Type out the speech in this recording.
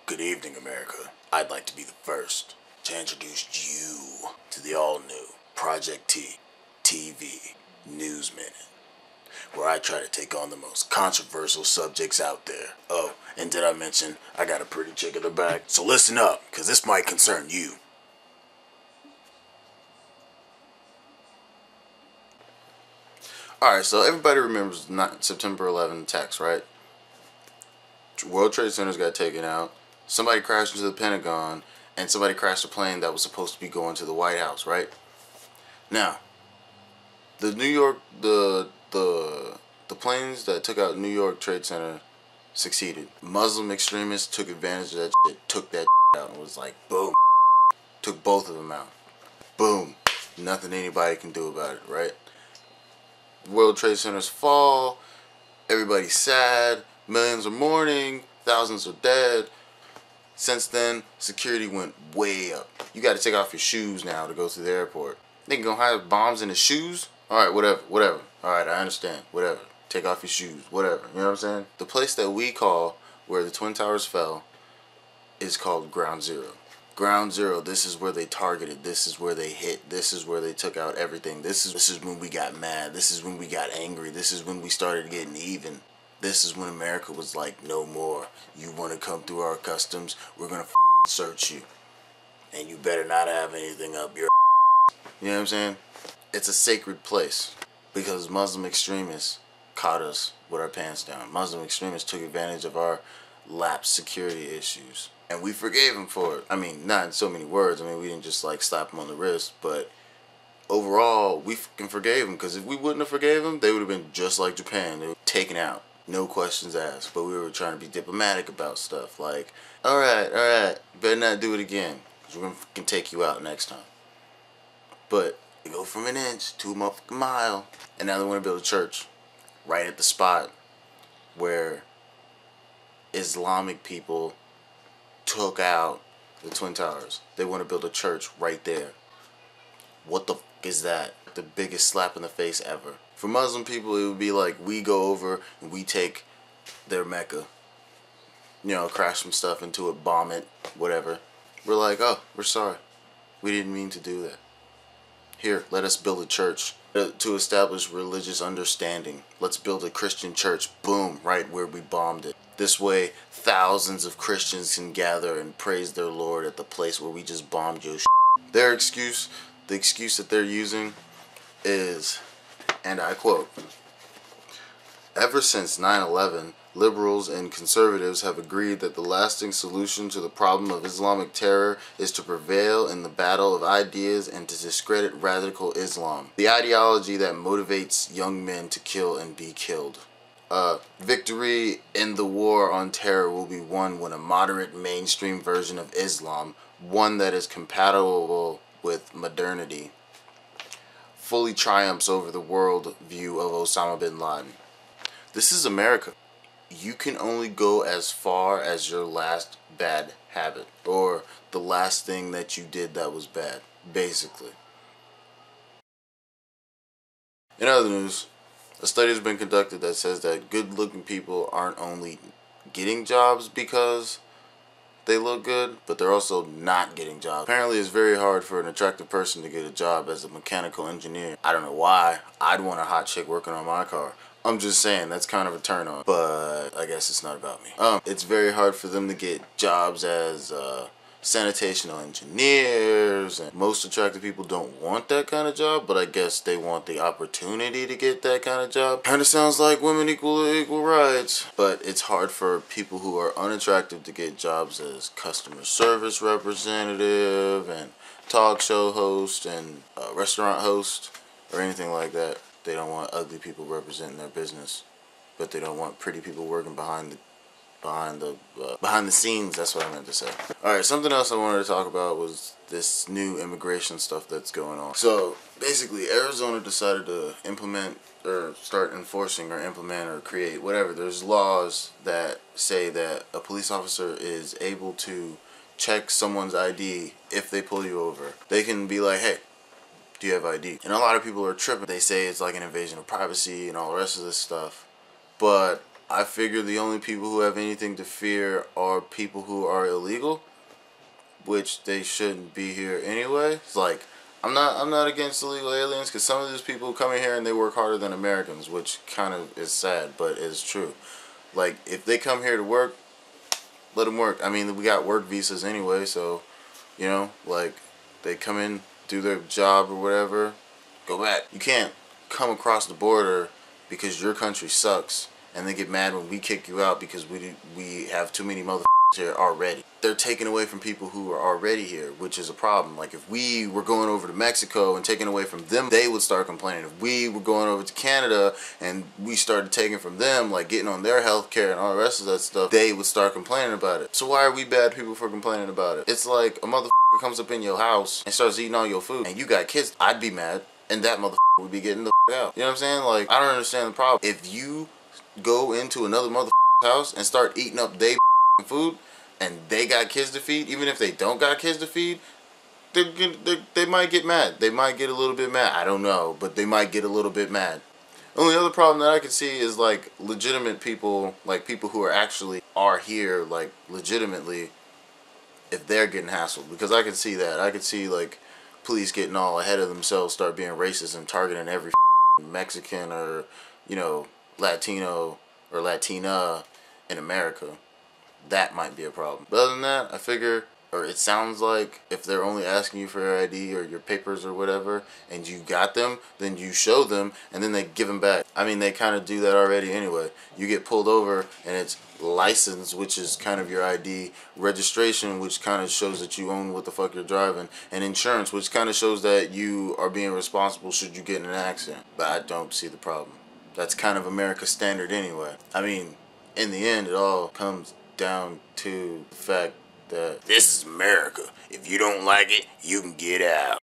Good evening, America. I'd like to be the first to introduce you to the all-new Project T TV NewsMinute, where I try to take on the most controversial subjects out there. Oh, and did I mention I got a pretty chick in the back? So listen up, because this might concern you. Alright, so everybody remembers September 11 attacks, right? World Trade Centers got taken out, somebody crashed into the Pentagon, and somebody crashed a plane that was supposed to be going to the White House, right? Now, the planes that took out New York Trade Center succeeded. Muslim extremists took advantage of that shit, took that shit out, and was like, boom. Took both of them out. Boom. Nothing anybody can do about it, right? World Trade Centers fall, everybody's sad, millions are mourning, thousands are dead. Since then, security went way up. You got to take off your shoes now to go through the airport. They can go hide bombs in the shoes? Alright, whatever. Alright, I understand. Whatever. Take off your shoes. Whatever. You know what I'm saying? The place that we call where the Twin Towers fell is called Ground Zero. Ground Zero, this is where they targeted. This is where they hit. This is where they took out everything. This is when we got mad. This is when we got angry. This is when we started getting even. This is when America was like, no more. You want to come through our customs, we're going to search you. And you better not have anything up your You know what I'm saying? It's a sacred place because Muslim extremists caught us with our pants down. Muslim extremists took advantage of our lapsed security issues. And we forgave them for it. I mean, not in so many words. I mean, we didn't just like slap them on the wrist, but overall, we fucking forgave them, because if we wouldn't have forgave them, they would have been just like Japan. They were taken out. No questions asked. But we were trying to be diplomatic about stuff. Like, alright, better not do it again, because we're going to fucking take you out next time. But they go from an inch to a motherfucking mile. And now they want to build a church right at the spot where Islamic people took out the Twin Towers. They want to build a church right there. What the fuck is that? The biggest slap in the face ever. For Muslim people, it would be like we go over and we take their Mecca. You know, crash some stuff into it, bomb it, whatever. We're like, oh, we're sorry. We didn't mean to do that. Here, let us build a church to establish religious understanding. Let's build a Christian church. Boom, right where we bombed it. This way, thousands of Christians can gather and praise their Lord at the place where we just bombed your shit. Their excuse, the excuse that they're using is, and I quote, "Ever since 9/11, liberals and conservatives have agreed that the lasting solution to the problem of Islamic terror is to prevail in the battle of ideas and to discredit radical Islam, the ideology that motivates young men to kill and be killed. Victory in the war on terror will be won when a moderate mainstream version of Islam, one that is compatible with modernity, fully triumphs over the world view of Osama bin Laden." This is America. You can only go as far as your last bad habit, or the last thing that you did that was bad, basically. In other news, a study has been conducted that says that good-looking people aren't only getting jobs because they look good, but they're also not getting jobs. Apparently, it's very hard for an attractive person to get a job as a mechanical engineer. I don't know why. I'd want a hot chick working on my car. I'm just saying, that's kind of a turn on, but I guess it's not about me. It's very hard for them to get jobs as sanitational engineers, and most attractive people don't want that kind of job, but I guess they want the opportunity to get that kind of job. Kind of sounds like women equal rights, but it's hard for people who are unattractive to get jobs as customer service representative and talk show host and restaurant host or anything like that. They don't want ugly people representing their business, but they don't want pretty people working behind the scenes. That's what I meant to say. Alright, something else I wanted to talk about was this new immigration stuff that's going on. So basically, Arizona decided to implement or start enforcing or implement or create whatever. There's laws that say that a police officer is able to check someone's ID if they pull you over. They can be like, hey, do you have ID? And a lot of people are tripping. They say it's like an invasion of privacy and all the rest of this stuff. But I figure the only people who have anything to fear are people who are illegal, which they shouldn't be here anyway. It's like, I'm not against illegal aliens, because some of these people come in here and they work harder than Americans, which kind of is sad, but it's true. Like, if they come here to work, let them work. I mean, we got work visas anyway, so, you know, like, they come in, do their job or whatever, go back. You can't come across the border because your country sucks and then get mad when we kick you out because we have too many motherfuckers here already. They're taking away from people who are already here, which is a problem. Like, if we were going over to Mexico and taking away from them, they would start complaining. If we were going over to Canada and we started taking from them, like getting on their health care and all the rest of that stuff, they would start complaining about it. So why are we bad people for complaining about it? It's like a motherfucker comes up in your house and starts eating all your food and you got kids. I'd be mad and that motherfucker would be getting the out. You know what I'm saying? Like, I don't understand the problem. If you go into another motherfucker's house and start eating up their food and they got kids to feed, even if they don't got kids to feed, they might get mad. They might get a little bit mad. I don't know, but they might get a little bit mad. Only other problem that I can see is like legitimate people, like people who are here like legitimately, if they're getting hassled, because I can see that. I can see like police getting all ahead of themselves, start being racist and targeting every Mexican or, you know, Latino or Latina in America. That might be a problem. But other than that, I figure, or it sounds like, if they're only asking you for your ID or your papers or whatever, and you got them, then you show them, and then they give them back. I mean, they kind of do that already anyway. You get pulled over, and it's license, which is kind of your ID, registration, which kind of shows that you own what the fuck you're driving, and insurance, which kind of shows that you are being responsible should you get in an accident. But I don't see the problem. That's kind of America's standard anyway. I mean, in the end, it all comes down to the fact that this is America. If you don't like it, you can get out.